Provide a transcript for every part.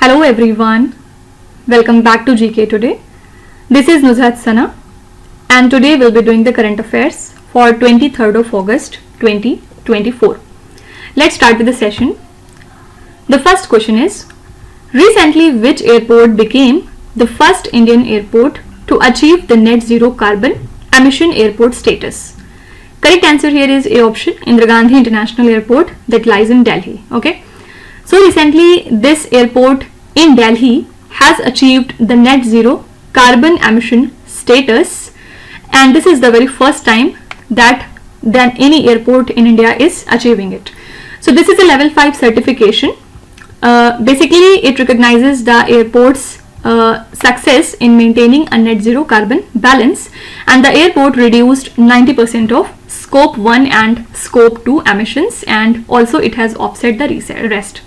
Hello everyone, welcome back to GK Today. This is Nuzhat Sana and today we'll be doing the current affairs for 23rd of August 2024. Let's start with the session. The first question is, recently which airport became the first Indian airport to achieve the net zero carbon emission airport status? Correct answer here is A option, Indira Gandhi International Airport that lies in Delhi. Okay. So recently this airport in Delhi has achieved the net zero carbon emission status, and this is the very first time that any airport in India is achieving it. So this is a level 5 certification. Basically it recognizes the airport's success in maintaining a net zero carbon balance, and the airport reduced 90% of scope 1 and scope 2 emissions, and also it has offset the rest.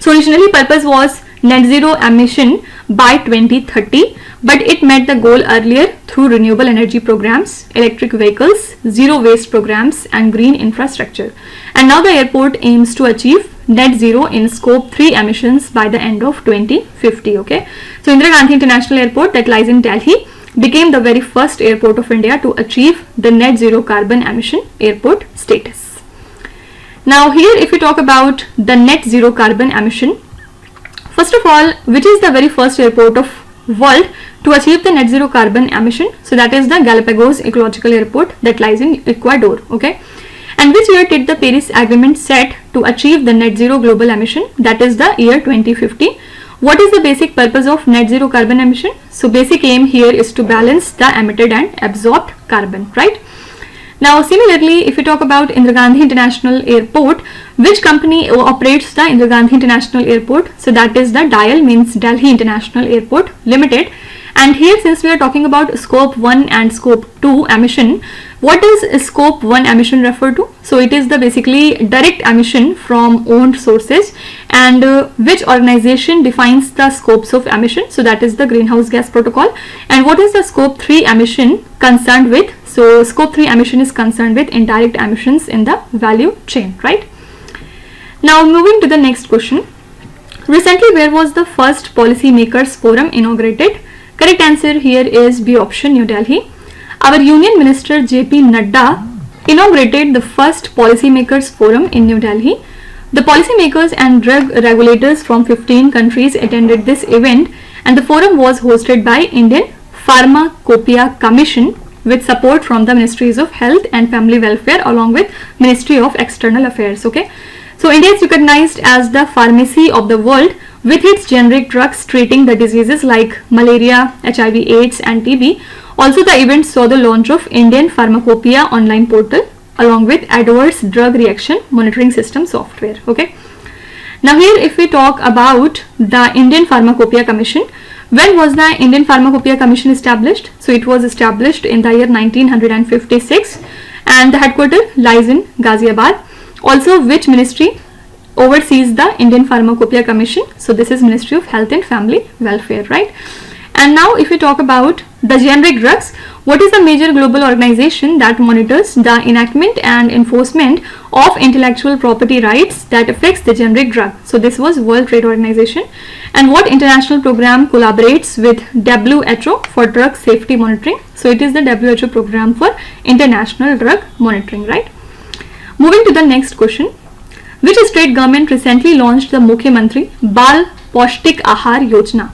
So originally purpose was net zero emission by 2030, but it met the goal earlier through renewable energy programs, electric vehicles, zero waste programs and green infrastructure. And now the airport aims to achieve net zero in scope 3 emissions by the end of 2050. Okay, so Indira Gandhi International Airport that lies in Delhi became the very first airport of India to achieve the net zero carbon emission airport status. Now here if we talk about the net zero carbon emission, first of all, which is the very first airport of world to achieve the net zero carbon emission? So that is the Galapagos Ecological Airport that lies in Ecuador. Okay, and which year did the Paris Agreement set to achieve the net zero global emission? That is the year 2050. What is the basic purpose of net zero carbon emission? So basic aim here is to balance the emitted and absorbed carbon, right? Now similarly, if we talk about Indira Gandhi International Airport, which company operates the Indira Gandhi International Airport? So that is the DIAL, means Delhi International Airport Limited. And here, since we are talking about scope 1 and scope 2 emission, what does scope 1 emission refer to? So it is the basically direct emission from owned sources, and which organization defines the scopes of emission? So that is the Greenhouse Gas Protocol. And what is the scope 3 emission concerned with? So scope 3 emission is concerned with indirect emissions in the value chain, right? Now moving to the next question. Recently where was the first policymakers forum inaugurated? Correct answer here is B option, New Delhi. Our Union Minister JP Nadda inaugurated the first policymakers forum in New Delhi. The policymakers and drug regulators from 15 countries attended this event, and the forum was hosted by Indian Pharmacopoeia Commission with support from the Ministries of Health and Family Welfare along with Ministry of External Affairs. Okay, so India is recognized as the pharmacy of the world with its generic drugs treating the diseases like malaria, HIV, AIDS and TB. Also the event saw the launch of Indian Pharmacopoeia online portal along with adverse drug reaction monitoring system software. Okay, now here if we talk about the Indian Pharmacopoeia Commission, when was the Indian Pharmacopoeia Commission established? So it was established in the year 1956 and the headquarters lies in Ghaziabad. Also which ministry oversees the Indian Pharmacopoeia Commission? So this is Ministry of Health and Family Welfare, right? And now if we talk about the generic drugs, what is the major global organization that monitors the enactment and enforcement of intellectual property rights that affects the generic drug? So this was World Trade Organization. And what international program collaborates with WHO for drug safety monitoring? So it is the WHO program for international drug monitoring, right? Moving to the next question. Which state government recently launched the Mukhyamantri-Bal-Paushtik-Aahar-Yojana?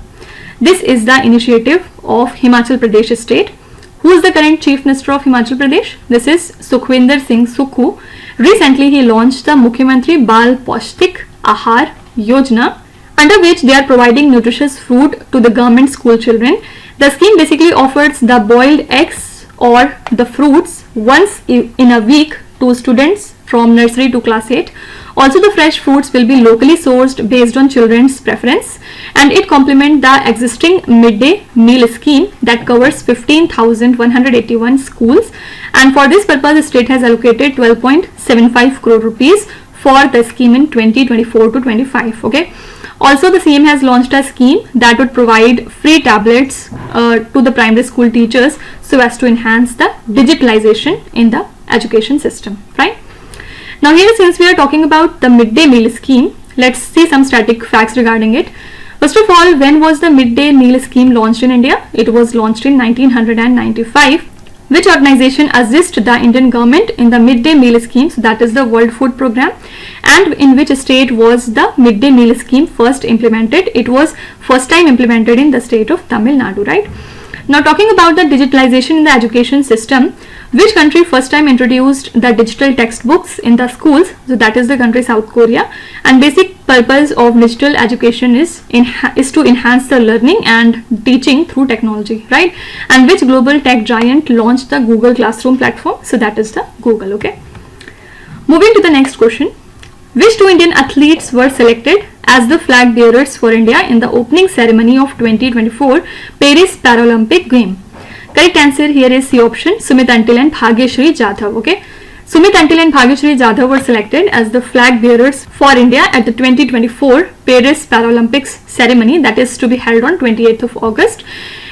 This is the initiative of Himachal Pradesh state. Who is the current Chief Minister of Himachal Pradesh? This is Sukhwinder Singh Sukhu. Recently he launched the Mukhyamantri-Bal-Paushtik-Aahar-Yojana, under which they are providing nutritious food to the government school children. The scheme basically offers the boiled eggs or the fruits once in a week to students from nursery to class 8. Also the fresh fruits will be locally sourced based on children's preference, and it complements the existing midday meal scheme that covers 15,181 schools, and for this purpose the state has allocated 12.75 crore rupees for the scheme in 2024 to 25. Okay, also the CM has launched a scheme that would provide free tablets to the primary school teachers so as to enhance the digitalization in the education system, right? Now here, since we are talking about the midday meal scheme, let's see some static facts regarding it. First of all, when was the midday meal scheme launched in India? It was launched in 1995. Which organization assists the Indian government in the midday meal scheme? So that is the World Food Program. And in which state was the midday meal scheme first implemented? It was first time implemented in the state of Tamil Nadu, right? Now talking about the digitalization in the education system, which country first time introduced the digital textbooks in the schools? So that is the country South Korea. And basic purpose of digital education is to enhance the learning and teaching through technology, right? And which global tech giant launched the Google Classroom platform? So that is the Google, okay? Moving to the next question. Which two Indian athletes were selected as the flag bearers for India in the opening ceremony of 2024 Paris Paralympic Game? Correct answer here is C option, Sumit Until and Bhagyashree Jadhav, okay? Sumit Until and Bhagyashree Jadhav were selected as the flag bearers for India at the 2024 Paris Paralympics ceremony that is to be held on 28th of August.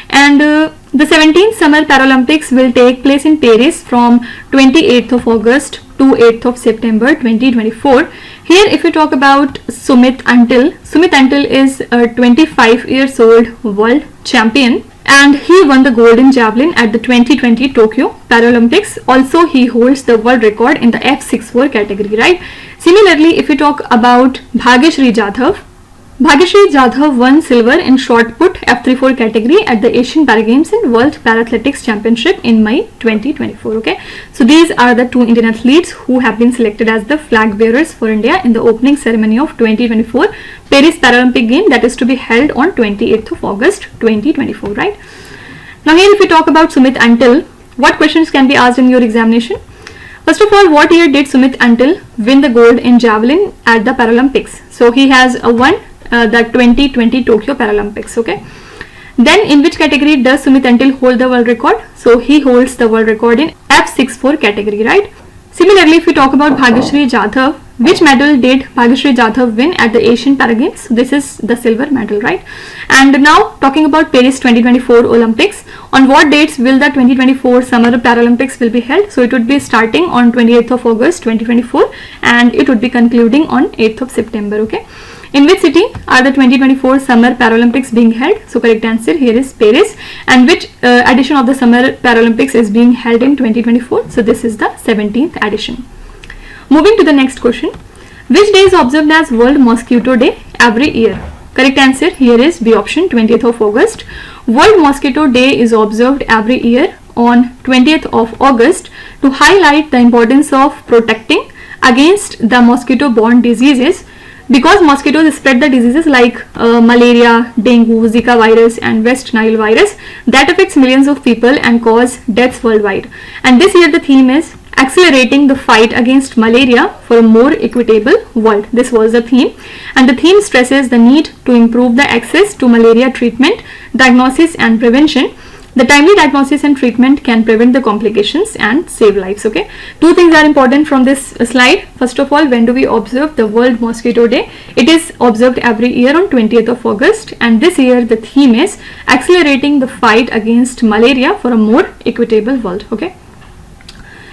And the 17th Summer Paralympics will take place in Paris from 28th of August to 8th of September 2024. Here if you talk about Sumit Until is a 25 years old world champion and he won the gold in javelin at the 2020 Tokyo Paralympics. Also he holds the world record in the F64 category, right? Similarly, if you talk about Bhagyashree Jadhav won silver in shot put F34 category at the Asian Para Games and World Parathletics Championship in May 2024, okay? So these are the two Indian athletes who have been selected as the flag bearers for India in the opening ceremony of 2024 Paris Paralympic Game that is to be held on 28th of August 2024, right? Now here if we talk about Sumit Until, what questions can be asked in your examination? First of all, what year did Sumit Until win the gold in javelin at the Paralympics? So he has won the 2020 Tokyo Paralympics, okay? Then in which category does Sumit Until hold the world record? So he holds the world record in F64 category, right? Similarly, if we talk about Bhagyashree Jadhav, which medal did Bhagyashree Jadhav win at the Asian Para Games? This is the silver medal, right? And now talking about Paris 2024 Olympics, on what dates will the 2024 Summer Paralympics will be held? So it would be starting on 28th of August 2024 and it would be concluding on 8th of September, okay? In which city are the 2024 Summer Paralympics being held? So correct answer here is Paris. And which edition of the Summer Paralympics is being held in 2024? So this is the 17th edition. Moving to the next question. Which day is observed as World Mosquito Day every year? Correct answer here is B option, 20th of August. World Mosquito Day is observed every year on 20th of August to highlight the importance of protecting against the mosquito-borne diseases, because mosquitoes spread the diseases like malaria, dengue, Zika virus and West Nile virus that affects millions of people and cause deaths worldwide. And this year the theme is accelerating the fight against malaria for a more equitable world. This was the theme, and the theme stresses the need to improve the access to malaria treatment, diagnosis and prevention. The timely diagnosis and treatment can prevent the complications and save lives, okay? Two things are important from this slide. First of all, when do we observe the World Mosquito Day? It is observed every year on 20th of August, and this year the theme is accelerating the fight against malaria for a more equitable world, okay?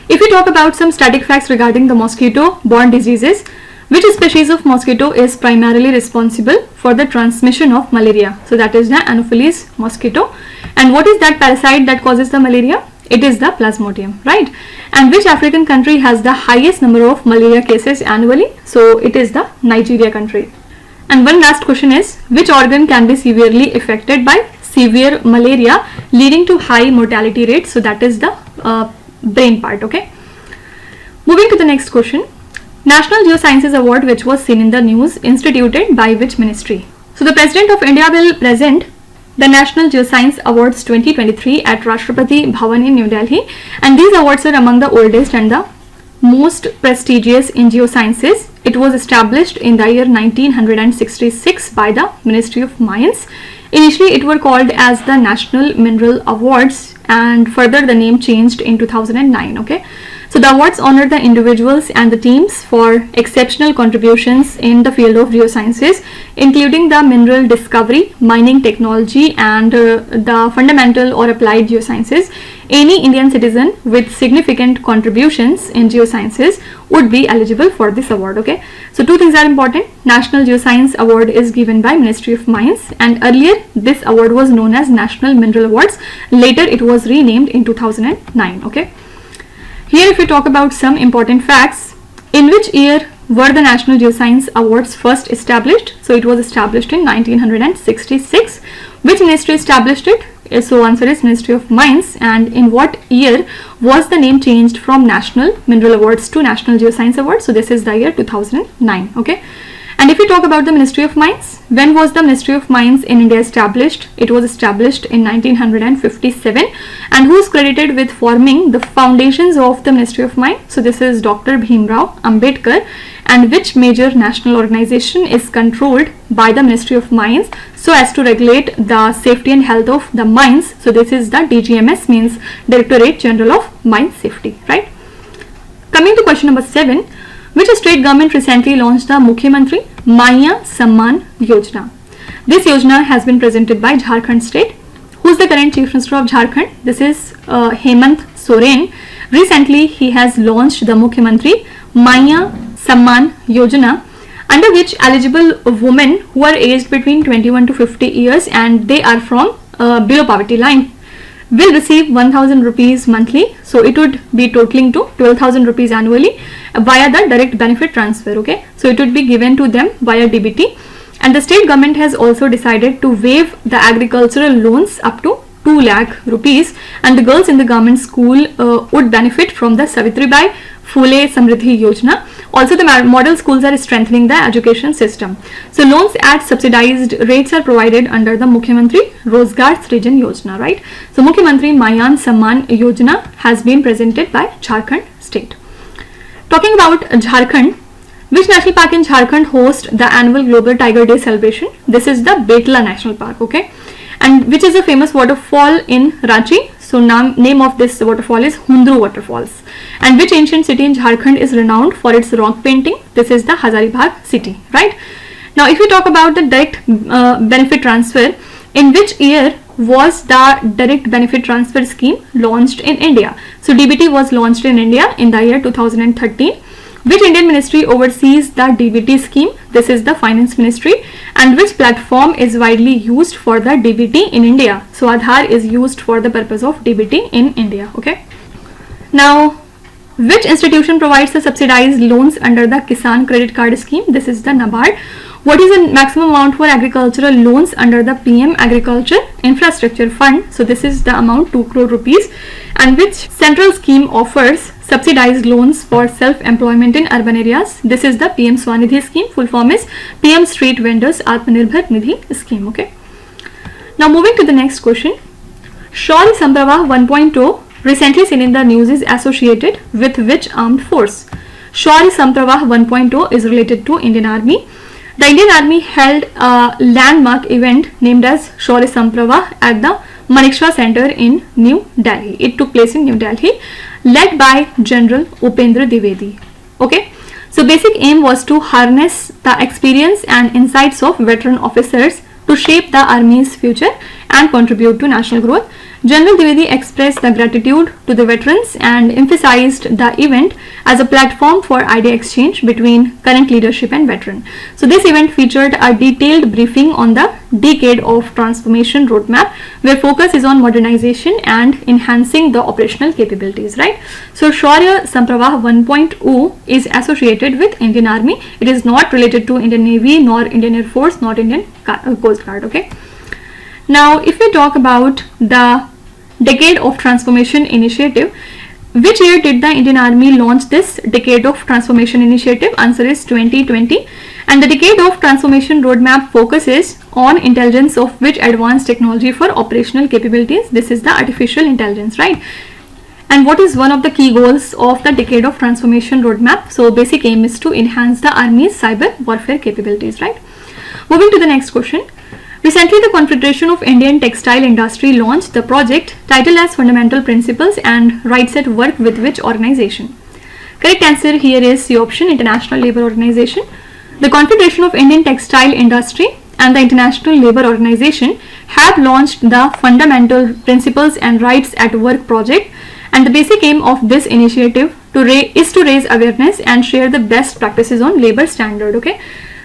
If we talk about some static facts regarding the mosquito-borne diseases, which species of mosquito is primarily responsible for the transmission of malaria? So that is the Anopheles mosquito. And what is that parasite that causes the malaria? It is the Plasmodium, right? And which African country has the highest number of malaria cases annually? So it is the Nigeria country. And one last question is, which organ can be severely affected by severe malaria leading to high mortality rates? So that is the brain part, okay? Moving to the next question. National-Geoscience-Award, which was seen in the news, instituted by which ministry? So the President of India will present the National Geoscience Awards 2023 at Rashtrapati Bhavan in New Delhi, and these awards are among the oldest and the most prestigious in geosciences. It was established in the year 1966 by the Ministry of Mines. Initially it were called as the National Mineral Awards, and further the name changed in 2009, okay? So the awards honor the individuals and the teams for exceptional contributions in the field of geosciences, including the mineral discovery, mining technology and the fundamental or applied geosciences. any Indian citizen with significant contributions in geosciences would be eligible for this award. Okay, so two things are important. National Geoscience Award is given by Ministry of Mines, and earlier this award was known as National Mineral Awards. Later it was renamed in 2009. Okay, here if we talk about some important facts, in which year were the National Geoscience Awards first established? So it was established in 1966. Which ministry established it? So answer is Ministry of Mines. And in what year was the name changed from National Mineral Awards to National Geoscience Awards? So this is the year 2009. Okay. And if we talk about the Ministry of Mines, when was the Ministry of Mines in India established? It was established in 1957. And who is credited with forming the foundations of the Ministry of Mines? So this is Dr. Bhimrao Ambedkar. And which major national organization is controlled by the Ministry of Mines so as to regulate the safety and health of the mines? So this is the DGMS, means Directorate General of Mine Safety, right? Coming to question number 7. Which state government recently launched the Mukhyamantri-Maiyan-Samman-Yojana? This Yojana has been presented by Jharkhand state. Who is the current Chief Minister of Jharkhand? This is Hemant Soren. Recently he has launched the Mukhyamantri-Maiyan-Samman-Yojana, under which eligible women who are aged between 21 to 50 years and they are from below poverty line will receive 1000 rupees monthly. So it would be totaling to 12,000 rupees annually via the direct benefit transfer. Okay, so it would be given to them via DBT. And the state government has also decided to waive the agricultural loans up to 2 lakh rupees, and the girls in the government school would benefit from the Savitribai Phule Samriddhi Yojana. Also, the model schools are strengthening the education system. So loans at subsidized rates are provided under the Mukhyamantri Rozgar Srijan Yojana, right? So Mukhyamantri-Maiyan-Samman-Yojana has been presented by Jharkhand state. Talking about Jharkhand, which national park in Jharkhand hosts the annual Global Tiger Day celebration? This is the Betla National Park. Okay, and which is a famous waterfall in Ranchi? So name of this waterfall is Hundru Waterfalls. And which ancient city in Jharkhand is renowned for its rock painting? This is the Hazaribagh city, right? Now if we talk about the direct benefit transfer, in which year was the direct benefit transfer scheme launched in India? So DBT was launched in India in the year 2013. Which Indian ministry oversees the DBT scheme? This is the Finance Ministry. And which platform is widely used for the DBT in India? So Aadhaar is used for the purpose of DBT in India. Okay. Now, which institution provides the subsidized loans under the Kisan Credit Card Scheme? This is the NABARD. What is the maximum amount for agricultural loans under the PM Agriculture Infrastructure Fund? So this is the amount 2 crore rupees. And which central scheme offers subsidized loans for self-employment in urban areas? This is the PM Swanidhi scheme. Full form is PM Street Vendors Atmanirbhar Nidhi scheme. Okay. Now moving to the next question. Shaurya Sampravah 1.0 recently seen in the news is associated with which armed force? Shaurya Sampravah 1.0 is related to Indian Army. The Indian Army held a landmark event named as Shaurya Sampravah at the Manekshaw Center in New Delhi. It took place in New Delhi, led by General Upendra Dwivedi. Okay, so basic aim was to harness the experience and insights of veteran officers to shape the army's future and contribute to national growth. General Dwivedi expressed the gratitude to the veterans and emphasized the event as a platform for idea exchange between current leadership and veteran. So this event featured a detailed briefing on the Decade of Transformation roadmap, where focus is on modernization and enhancing the operational capabilities, right? So Shaurya Sampravah 1.0 is associated with Indian Army. It is not related to Indian Navy, nor Indian Air Force, nor Indian Coast Guard. Okay. Now, if we talk about the Decade of Transformation Initiative, which year did the Indian Army launch this Decade of Transformation Initiative? Answer is 2020. And the Decade of Transformation roadmap focuses on intelligence of which advanced technology for operational capabilities? This is the artificial intelligence, right? And what is one of the key goals of the Decade of Transformation roadmap? So basic aim is to enhance the Army's cyber warfare capabilities, right? Moving to the next question. Recently, the Confederation of Indian Textile Industry launched the project titled as Fundamental Principles and Rights at Work with which organization? Correct answer here is C option, International Labour Organization. The Confederation of Indian Textile Industry and the International Labour Organization have launched the Fundamental Principles and Rights at Work project, and the basic aim of this initiative is to raise awareness and share the best practices on labour standard. Okay,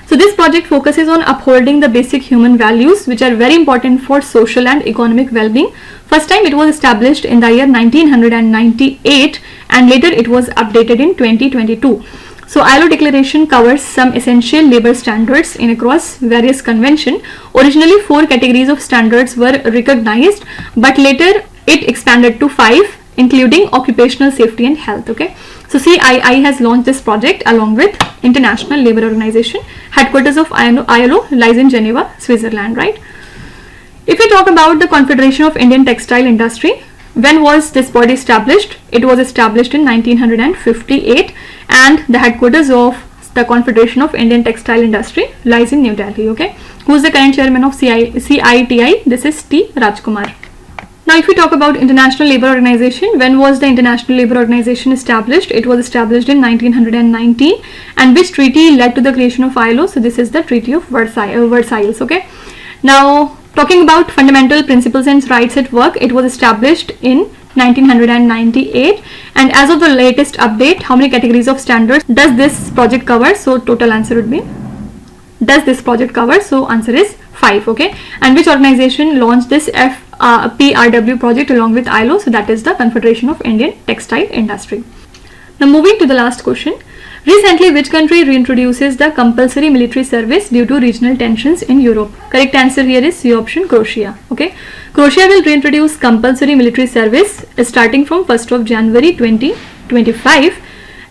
so this project focuses on upholding the basic human values which are very important for social and economic well-being. First time it was established in the year 1998 and later it was updated in 2022. So ILO declaration covers some essential labour standards in across various conventions. Originally 4 categories of standards were recognized, but later it expanded to 5, including occupational safety and health. Okay, so CII has launched this project along with International Labour Organization. Headquarters of ILO lies in Geneva, Switzerland, right? If we talk about the Confederation of Indian Textile Industry, when was this body established? It was established in 1958 and the headquarters of the Confederation of Indian Textile Industry lies in New Delhi. Okay, who is the current chairman of CITI? This is T. Rajkumar. Now, if we talk about International Labour Organization, when was the International Labour Organization established? It was established in 1919, and which treaty led to the creation of ILO? So this is the Treaty of Versailles. Okay. Now, talking about Fundamental Principles and Rights at Work, it was established in 1998, and as of the latest update, how many categories of standards does this project cover? So total answer would be, does this project cover? So answer is 5. Okay, and which organization launched this PRW project along with ILO? So that is the Confederation of Indian Textile Industry. Now moving to the last question. Recently, which country reintroduces the compulsory military service due to regional tensions in Europe? Correct answer here is C option, Croatia. Okay, Croatia will reintroduce compulsory military service starting from 1st of January 2025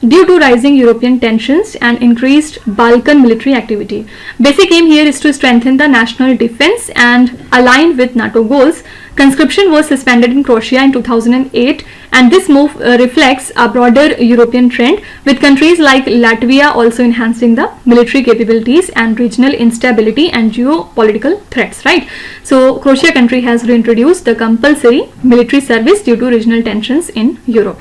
due to rising European tensions and increased Balkan military activity. Basic aim here is to strengthen the national defense and align with NATO goals. Conscription was suspended in Croatia in 2008, and this move reflects a broader European trend, with countries like Latvia also enhancing the military capabilities and regional instability and geopolitical threats, right? So Croatia country has reintroduced the compulsory military service due to regional tensions in Europe.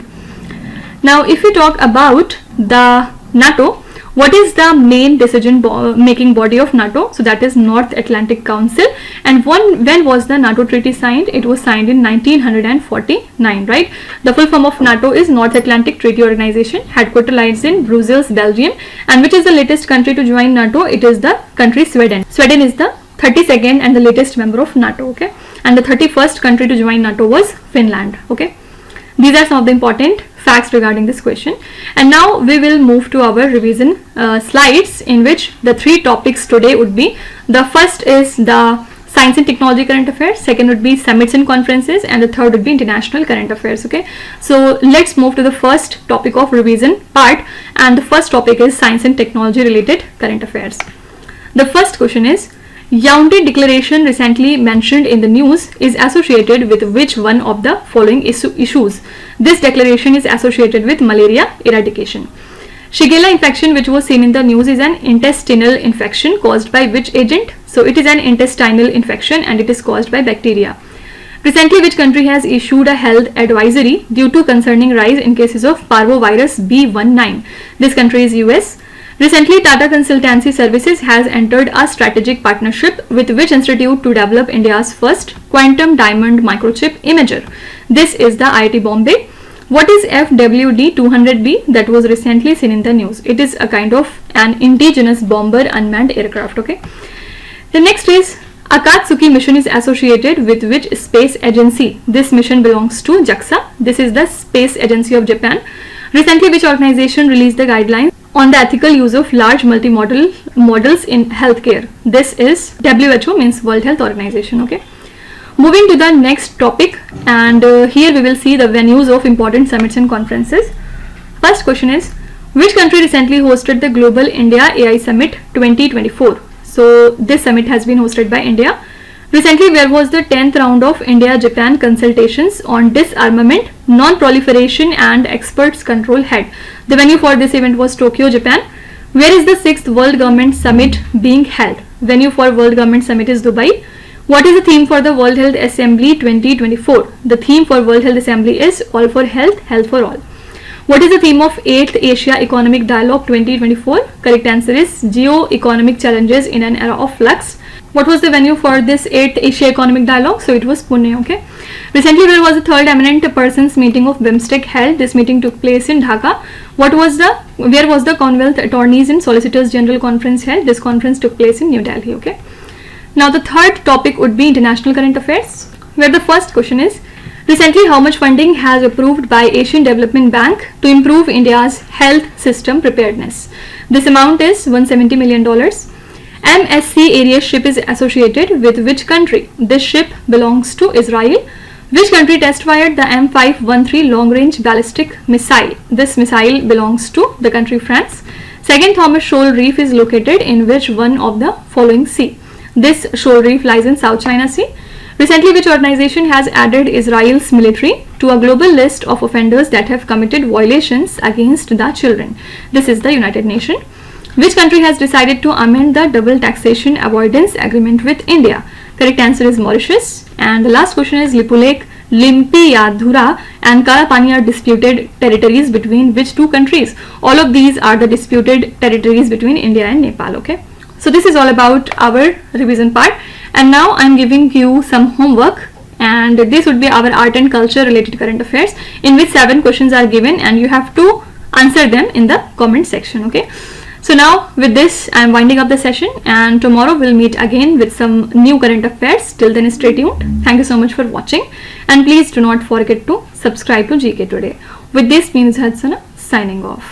Now, if we talk about the NATO, what is the main decision making body of NATO? So that is North Atlantic Council. And when was the NATO treaty signed? It was signed in 1949, right? The full form of NATO is North Atlantic Treaty Organization. Headquarters lies in Brussels, Belgium. And which is the latest country to join NATO? It is the country Sweden. Sweden is the 32nd and the latest member of NATO. Okay, and the 31st country to join NATO was Finland. Okay, these are some of the important facts regarding this question. And now we will move to our revision slides, in which the 3 topics today would be, the first is the Science and Technology Current Affairs, second would be Summits and Conferences, and the third would be International Current Affairs. Okay, so let's move to the first topic of revision part, and the first topic is Science and Technology related Current Affairs. The first question is, Yaoundé Declaration recently mentioned in the news is associated with which one of the following issues? This declaration is associated with malaria eradication. Shigella infection, which was seen in the news, is an intestinal infection caused by which agent? So it is an intestinal infection and it is caused by bacteria. Recently, which country has issued a health advisory due to concerning rise in cases of parvovirus B19? This country is US. Recently, Tata Consultancy Services has entered a strategic partnership with which institute to develop India's first quantum diamond microchip imager? This is the IIT Bombay. What is FWD-200B that was recently seen in the news? It is a kind of an indigenous bomber unmanned aircraft. Okay. The next is, Akatsuki mission is associated with which space agency? This mission belongs to JAXA. This is the space agency of Japan. Recently, which organization released the guidelines on the ethical use of large multimodal models in healthcare? This is WHO, means World Health Organization. Okay. Moving to the next topic, and here we will see the venues of important summits and conferences. First question is, which country recently hosted the Global India AI Summit 2024? So this summit has been hosted by India. Recently, where was the 10th round of India-Japan consultations on disarmament, non-proliferation and experts control held? The venue for this event was Tokyo, Japan. Where is the 6th World Government Summit being held? Venue for World Government Summit is Dubai. What is the theme for the World Health Assembly 2024? The theme for World Health Assembly is All for Health, Health for All. What is the theme of 8th Asia Economic Dialogue 2024? Correct answer is Geo-Economic Challenges in an Era of Flux. What was the venue for this 8th Asia Economic Dialogue? So it was Pune. Okay. Recently, where was the third eminent persons meeting of BIMSTEC held? This meeting took place in Dhaka. Where was the Commonwealth Attorneys and Solicitors General Conference held? This conference took place in New Delhi. Okay. Now the third topic would be international current affairs, where the first question is, recently how much funding has approved by Asian Development Bank to improve India's health system preparedness? This amount is $170 million. MSC Aries ship is associated with which country? This ship belongs to Israel. Which country test fired the M513 long range ballistic missile? This missile belongs to the country France. Second Thomas Shoal Reef is located in which one of the following sea? This shoal reef lies in South China Sea. Recently, which organization has added Israel's military to a global list of offenders that have committed violations against the children? This is the United Nations. Which country has decided to amend the double taxation avoidance agreement with India? Correct answer is Mauritius. And the last question is, Lipulekh, Limpiyadhura and Kalapani are disputed territories between which two countries? All of these are the disputed territories between India and Nepal. Okay. So this is all about our revision part, and now I am giving you some homework, and this would be our art and culture related current affairs, in which 7 questions are given and you have to answer them in the comment section. Okay. So now with this I am winding up the session, and tomorrow we'll meet again with some new current affairs. Till then, stay tuned. Thank you so much for watching, and please do not forget to subscribe to GK Today. With this, me Nuzhat Sana signing off.